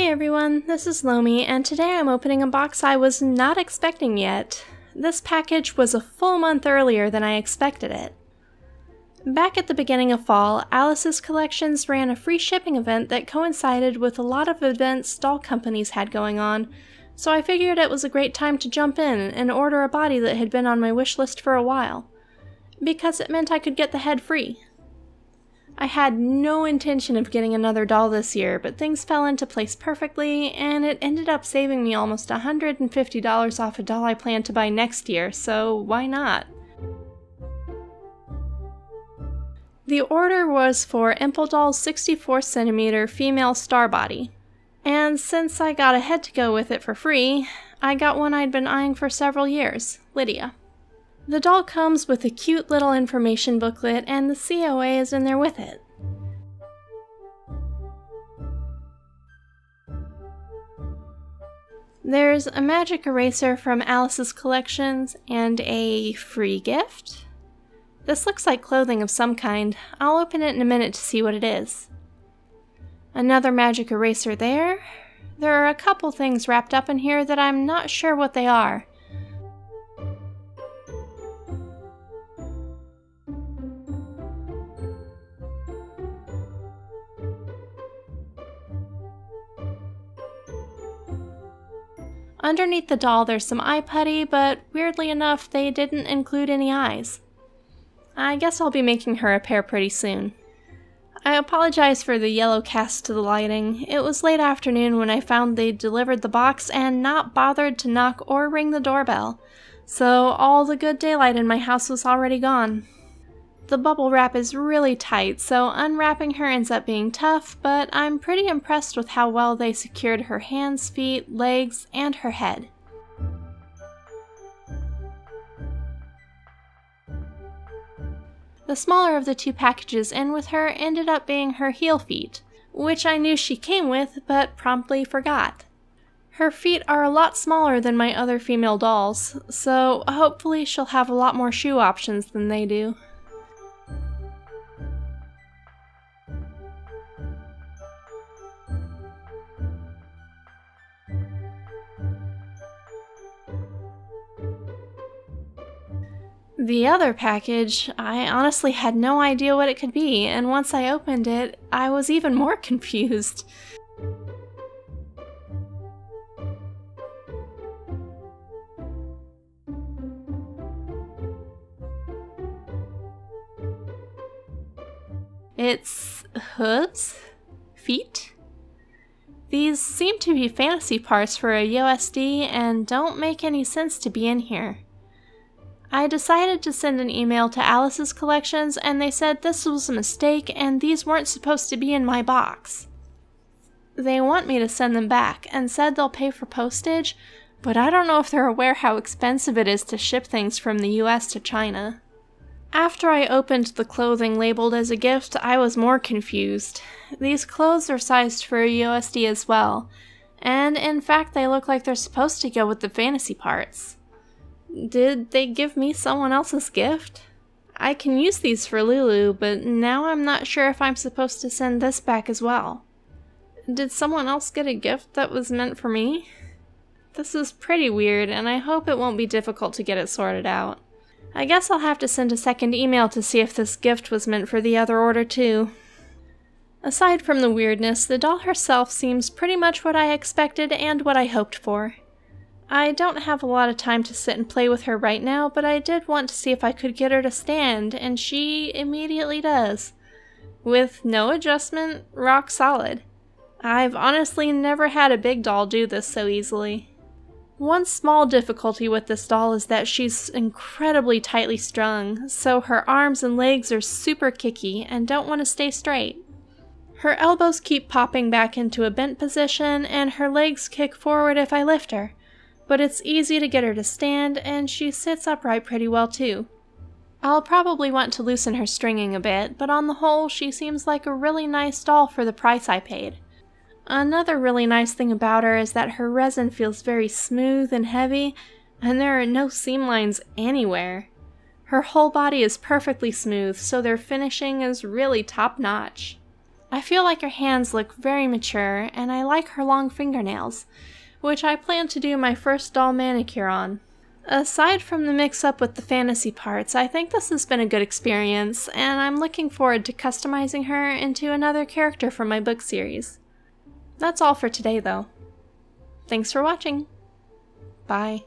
Hey everyone, this is Lomi, and today I'm opening a box I was not expecting yet. This package was a full month earlier than I expected it. Back at the beginning of fall, Alice's Collections ran a free shipping event that coincided with a lot of events doll companies had going on, so I figured it was a great time to jump in and order a body that had been on my wish list for a while, because it meant I could get the head free. I had no intention of getting another doll this year, but things fell into place perfectly, and it ended up saving me almost $150 off a doll I plan to buy next year, so why not? The order was for Impldoll's 64cm female star body, and since I got a head to go with it for free, I got one I'd been eyeing for several years, Lydia. The doll comes with a cute little information booklet, and the COA is in there with it. There's a magic eraser from Alice's Collections and a free gift. This looks like clothing of some kind. I'll open it in a minute to see what it is. Another magic eraser there. There are a couple things wrapped up in here that I'm not sure what they are. Underneath the doll there's some eye putty, but weirdly enough they didn't include any eyes. I guess I'll be making her a pair pretty soon. I apologize for the yellow cast to the lighting. It was late afternoon when I found they'd delivered the box and not bothered to knock or ring the doorbell, so all the good daylight in my house was already gone. The bubble wrap is really tight, so unwrapping her ends up being tough, but I'm pretty impressed with how well they secured her hands, feet, legs, and her head. The smaller of the two packages in with her ended up being her heel feet, which I knew she came with, but promptly forgot. Her feet are a lot smaller than my other female dolls, so hopefully she'll have a lot more shoe options than they do. The other package, I honestly had no idea what it could be, and once I opened it, I was even more confused. It's hooves? Feet? These seem to be fantasy parts for a USD and don't make any sense to be in here. I decided to send an email to Alice's Collections, and they said this was a mistake and these weren't supposed to be in my box. They want me to send them back and said they'll pay for postage, but I don't know if they're aware how expensive it is to ship things from the US to China. After I opened the clothing labeled as a gift, I was more confused. These clothes are sized for a USD as well, and in fact they look like they're supposed to go with the fantasy parts. Did they give me someone else's gift? I can use these for Lulu, but now I'm not sure if I'm supposed to send this back as well. Did someone else get a gift that was meant for me? This is pretty weird, and I hope it won't be difficult to get it sorted out. I guess I'll have to send a second email to see if this gift was meant for the other order too. Aside from the weirdness, the doll herself seems pretty much what I expected and what I hoped for. I don't have a lot of time to sit and play with her right now, but I did want to see if I could get her to stand, and she immediately does. With no adjustment, rock solid. I've honestly never had a big doll do this so easily. One small difficulty with this doll is that she's incredibly tightly strung, so her arms and legs are super kicky and don't want to stay straight. Her elbows keep popping back into a bent position, and her legs kick forward if I lift her. But it's easy to get her to stand, and she sits upright pretty well too. I'll probably want to loosen her stringing a bit, but on the whole she seems like a really nice doll for the price I paid. Another really nice thing about her is that her resin feels very smooth and heavy, and there are no seam lines anywhere. Her whole body is perfectly smooth, so their finishing is really top-notch. I feel like her hands look very mature, and I like her long fingernails, which I plan to do my first doll manicure on. Aside from the mix-up with the fantasy parts, I think this has been a good experience, and I'm looking forward to customizing her into another character from my book series. That's all for today, though. Thanks for watching. Bye.